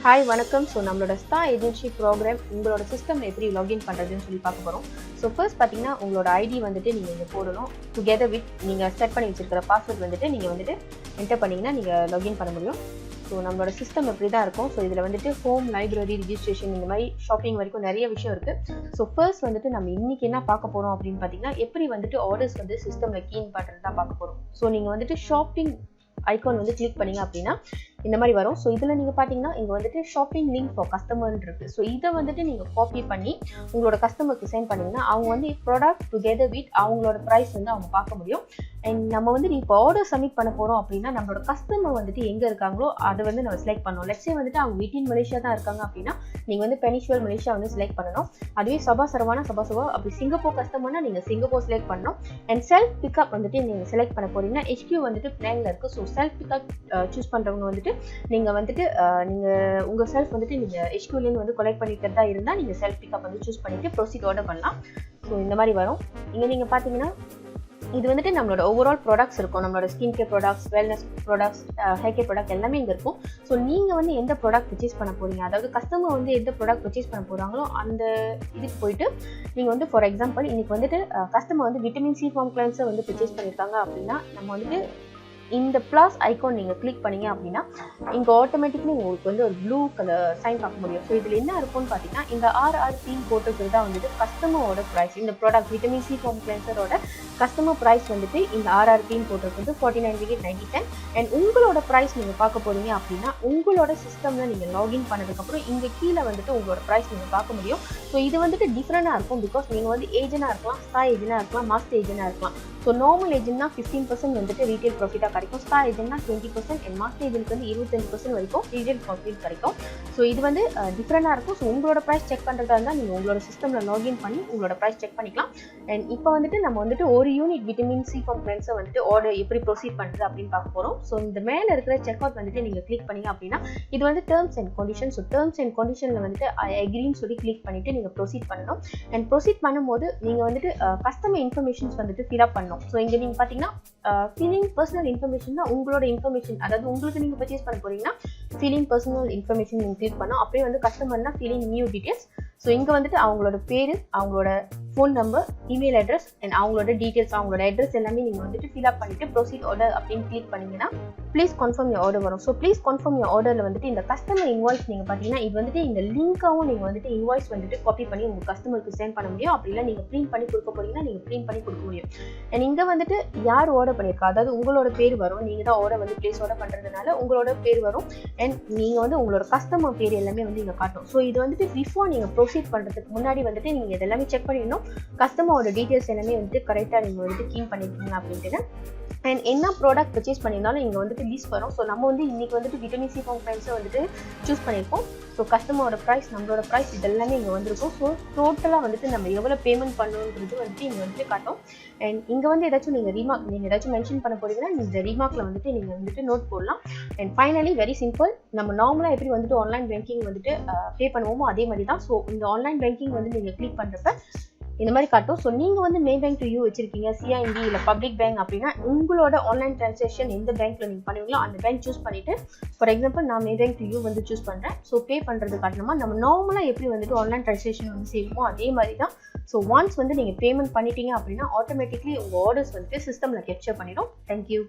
Hi வணக்கம். So நம்மளோட star agency program உங்களோட சிஸ்டம் எப்படி லாகின் பண்ணுறதுன்னு சொல்லி பார்க்க போகிறோம். ஸோ ஃபர்ஸ்ட் பார்த்தீங்கன்னா உங்களோட ஐடி வந்துட்டு நீங்கள் இங்கே போடணும். டுகெதர் வித் நீங்கள் செட் பண்ணி வச்சிருக்கிற பாஸ்வேர்ட் வந்துட்டு நீங்கள் வந்துட்டு என்டர் பண்ணிங்கன்னா நீங்கள் லாகின் பண்ண முடியும். ஸோ நம்மளோட சிஸ்டம் எப்படி தான் இருக்கும். ஸோ இதில் வந்துட்டு ஹோம், லைப்ரரி, ரிஜிஸ்ட்ரேஷன், இந்த மாதிரி ஷாப்பிங் வரைக்கும் நிறைய விஷயம் இருக்குது. ஸோ ஃபர்ஸ்ட் வந்துட்டு நம்ம இன்றைக்கி என்ன பார்க்க போகிறோம் அப்படின்னு பார்த்தீங்கன்னா எப்படி வந்துட்டு ஆர்டர்ஸ் வந்து சிஸ்டமில் கீன் பண்ணுறது தான் பார்க்க போகிறோம். ஸோ நீங்கள் வந்துட்டு ஷாப்பிங் ஐகான் வந்து கிளிக் பண்ணீங்க அப்படின்னா இந்த மாதிரி வரும். ஸோ இதில் நீங்கள் பார்த்தீங்கன்னா இங்கே வந்துட்டு ஷாப்பிங் லிங்க் ஃபார் கஸ்டமர்னு இருக்குது. ஸோ இதை வந்துட்டு நீங்கள் காப்பி பண்ணி உங்களோட கஸ்டமருக்கு சென்ட் பண்ணிங்கன்னா அவங்க வந்து ப்ராடக்ட் டுகெதர் வித் அவங்களோட ப்ரைஸ் வந்து அவங்க பார்க்க முடியும். அண்ட் நம்ம வந்து இப்போ ஆர்டர் சப்மிட் பண்ண போகிறோம் அப்படின்னா நம்மளோட கஸ்டமர் வந்துட்டு எங்கே இருக்காங்களோ அதை வந்து நம்ம செலக்ட் பண்ணணும். லெட்ஸே வந்துட்டு அவங்க வித்தின் மலேசியா தான் இருக்காங்க அப்படின்னா நீங்கள் வந்து பெனிஷுவல் மலேசியா வந்து செலக்ட் பண்ணணும். அதுவே சபா அப்படி சிங்கப்பூர் கஸ்டமர்னா நீங்கள் சிங்கப்பூர் செலக்ட் பண்ணணும். அண்ட் செல்ஃப் பிக்கப் வந்துட்டு நீங்கள் செலக்ட் பண்ண போறீங்கன்னா HQ வந்துட்டு பிளான்ல இருக்குது. ஸோ செல்ஃப் பிக்கப் சூஸ் பண்ணுறவங்க வந்துட்டு நீங்கள் வந்துட்டு நீங்கள் உங்கள் செல்ஃப் வந்துட்டு நீங்கள் HQ-லேருந்து வந்து கொலெக்ட் பண்ணிக்கிறதா இருந்தால் நீங்கள் செல்ஃப் பிக்கப் வந்து சூஸ் பண்ணிவிட்டு ப்ரொசீட் ஆர்டர் பண்ணலாம். ஸோ இந்த மாதிரி வரும். இங்கே நீங்கள் பார்த்தீங்கன்னா இது வந்துட்டு நம்மளோட ஓவரால் ப்ராடக்ட்ஸ் இருக்கும். நம்மளோட skin care products, wellness products, hair care product எல்லாமே இங்கே இருக்கும். ஸோ நீங்கள் வந்து எந்த ப்ராடக்ட் பர்ச்சேஸ் பண்ண போகிறீங்க, அதாவது கஸ்டமர் வந்து எந்த ப்ராடக்ட் பர்ச்சேஸ் பண்ண போகிறாங்களோ அந்த இதுக்கு போயிட்டு நீங்கள் வந்து ஃபார் எக்ஸாம்பிள் இன்றைக்கி வந்துட்டு கஸ்டமர் வந்து விட்டமின் C ஃபார்ம் கிளென்சர் வந்து பர்ச்சேஸ் பண்ணியிருக்காங்க அப்படின்னா நம்ம வந்துட்டு இந்த ப்ளஸ் ஐகான் நீங்கள் கிளிக் பண்ணீங்க அப்படின்னா இங்கே ஆட்டோமேட்டிக்லி உங்களுக்கு வந்து ஒரு ப்ளூ கலர் சைன் பார்க்க முடியும். ஸோ இதில் என்ன இருக்கும்னு பார்த்தீங்கன்னா இந்த RRP போட்டுக்கிறது தான் வந்துட்டு கஸ்டமரோட ப்ரைஸ். இந்த ப்ராடக்ட் விட்டமின் C ஃபார்ம் கிளென்சரோட கஸ்டமர் ப்ரைஸ் வந்துட்டு இந்த RRPன்னு போட்டிருக்கிறது 49.90. அண்ட் உங்களோட ப்ரைஸ் நீங்கள் பார்க்க போறீங்க அப்படின்னா உங்களோட சிஸ்டமில் நீங்கள் லாகின் பண்ணதுக்கப்புறம் இங்கே கீழே வந்துட்டு உங்களோட ப்ரைஸ் நீங்கள் பார்க்க முடியும். ஸோ இது வந்துட்டு டிஃப்ரெண்டாக இருக்கும். பிகாஸ் நீங்கள் வந்து ஏஜென்ட்டாக இருக்கலாம், ஸ்டார் ஏஜென்ட்டாக இருக்கலாம், மாஸ்டர் ஏஜென்ட்டாக இருக்கலாம். ஸோ நார்மல் ஏஜென்ட்னா 15% வந்துட்டு ரீட்டைல் ப்ராஃபிட்டாக கிடைக்கும். ஸ்டார் ஏஜென்ட்னா 20% அண்ட் மாஸ்டர் ஏஜென்ட்க்கு வந்து 25% வரைக்கும் ரீட்டைல் ப்ராஃபிட் கிடைக்கும். ஸோ இது வந்து டிஃப்ரெண்டாக இருக்கும். ஸோ உங்களோட ப்ரைஸ் செக் பண்ணுறதா இருந்தால் நீங்கள் உங்களோட சிஸ்டமில் லாகின் பண்ணி உங்களோட ப்ரைஸ் செக் பண்ணிக்கலாம். அண்ட் இப்போ வந்துட்டு நம்ம வந்துட்டு ஒரு unit vitamin C foam cleanser வந்துட்டு ஆர்டர் எப்படி ப்ரொசீட் பண்ணுறது அப்படின்னு பார்க்க போகிறோம். ஸோ இந்த மேலே இருக்கிற செக் அவுட் வந்துட்டு நீங்கள் கிளிக் பண்ணீங்க அப்படின்னா இது வந்து terms and condition. So terms and கண்டிஷனில் வந்துட்டு ஐ அக்ரின்னு சொல்லி கிளிக் பண்ணிவிட்டு நீங்கள் ப்ரொசீட் பண்ணணும். அண்ட் ப்ரொசீட் பண்ணும்போது நீங்கள் வந்துட்டு கஸ்டமர் இன்ஃபர்மேஷன்ஸ் வந்துட்டு ஃபில்அப் பண்ணணும். ஸோ இங்கே நீங்கள் பார்த்தீங்கன்னா ஃபீலிங் பர்சனல் இன்ஃபர்மேஷன் தான் உங்களோட இன்ஃபர்மேஷன். அதாவது உங்களுக்கு நீங்கள் பர்ச்சேஸ் பண்ண போறீங்கன்னா ஃபீலிங் பர்சனல் இன்ஃபர்மேஷன் நீங்கள் கிளிக் பண்ணோம். அப்படியே வந்து கஸ்டமர்னா ஃபீலிங் நியூ டீடைல்ஸ். ஸோ இங்கே வந்துட்டு அவங்களோட பேர், அவங்களோட phone number, email address and அவங்களோட டீடைல்ஸ், அவங்களோட அட்ரஸ் எல்லாமே நீங்கள் வந்துட்டு ஃபில்அப் பண்ணிட்டு ப்ரொசீட் ஆர்டர் அப்படின்னு கிளிக் பண்ணீங்கன்னா ப்ளீஸ் கன்ஃபார்ம் யூர் ஆர்டர் வரும். ஸோ ப்ளீஸ் கன்ஃபார்ம் யூர் ஆர்டரில் வந்துட்டு இந்த கஸ்டமர் இன்வாய்ஸ் நீங்கள் பார்த்தீங்கன்னா இது வந்துட்டு இந்த லிங்காகவும் நீங்கள் வந்துட்டு இன்வாய்ஸ் வந்துட்டு காப்பி பண்ணி உங்கள் கஸ்டமருக்கு சென்ட் பண்ண முடியும். அப்படி இல்லை நீங்கள் பிரிண்ட் பண்ணி கொடுக்க போறீங்கன்னா நீங்கள் பிரிண்ட் பண்ணி கொடுக்க முடியும். அண்ட் இங்கே வந்துட்டு யார் ஆர்டர் பண்ணியிருக்கா, அதாவது உங்களோட பேர் வரும். நீங்கள் தான் ஆர்டர் வந்து பிளேஸ் ஆர்டர் பண்ணுறதுனால உங்களோட பேர் வரும். அண்ட் நீங்கள் வந்து உங்களோட கஸ்டமர் பேர் எல்லாமே வந்து இங்கே காட்டும். ஸோ இது வந்துட்டு பிஃபோர் நீங்கள் ப்ரொசீட் பண்ணுறதுக்கு முன்னாடி வந்துட்டு நீங்கள் இதெல்லாமே செக் பண்ணிடணும். கஸ்டமரோட டீடைல்ஸ் எல்லாமே வந்துட்டு கரெக்டாக நீங்கள் வந்துட்டு கீன் பண்ணியிருக்கீங்க அப்படின்ட்டு. அண்ட் என்ன ப்ராடக்ட் பர்ச்சேஸ் பண்ணியிருந்தாலும் இங்கே வந்துட்டு லிஸ்ட் வரும். ஸோ நம்ம வந்து இன்றைக்கி வந்துட்டு விட்டமின் C ஃபார்ம் கிளென்சர் வந்துட்டு சூஸ் பண்ணியிருக்கோம். ஸோ கஸ்டமரோட ப்ரைஸ், நம்மளோட ப்ரைஸ் இதெல்லாமே இங்கே வந்துருக்கும். ஸோ டோட்டலாக வந்துட்டு நம்ம எவ்வளோ பேமெண்ட் பண்ணணுன்றது வந்துட்டு இங்கே வந்துட்டு காட்டும். அண்ட் இங்கே வந்து ஏதாச்சும் நீங்கள் ஏதாச்சும் மென்ஷன் பண்ண போறீங்கன்னா இந்த ரீமார்க்கில் வந்துட்டு நீங்கள் வந்துட்டு நோட் போடலாம். அண்ட் ஃபைனலி வெரி சிம்பிள், நம்ம நார்மலாக எப்படி வந்துட்டு ஆன்லைன் பேங்கிங் வந்துட்டு பே பண்ணுவோமோ அதே மாதிரி தான். ஸோ இந்த ஆன்லைன் பேங்கிங் வந்து நீங்கள் கிளிக் பண்ணுறப்ப இந்த மாதிரி காட்டும். ஸோ நீங்கள் வந்து மே பேங்க் டு யூ வச்சிருக்கீங்க, CIMB இல்லை பப்ளிக் பேங்க் அப்படின்னா உங்களோட ஆன்லைன் டிரான்சாக்ஷன் எந்த பேங்க்ல நீங்கள் பண்ணுவீங்களோ அந்த பேங்க் சூஸ் பண்ணிட்டு ஃபார் எக்ஸாம்பிள் நான் மே பேங்க் டு யூ வந்து சூஸ் பண்ணுறேன். ஸோ பே பண்ணுறது காட்டணுமா நம்ம நார்மலாக எப்படி வந்துட்டு ஆன்லைன் டிரான்சாக்ஷன் வந்து செய்வோமோ அதே மாதிரி தான். ஸோ ஒன்ஸ் வந்து நீங்கள் பேமெண்ட் பண்ணிட்டீங்க அப்படின்னா ஆட்டோமேட்டிக்லி உங்கள் ஆர்டர்ஸ் வந்துட்டு சிஸ்டமில் கேப்சர் பண்ணிடும். தேங்க்யூ.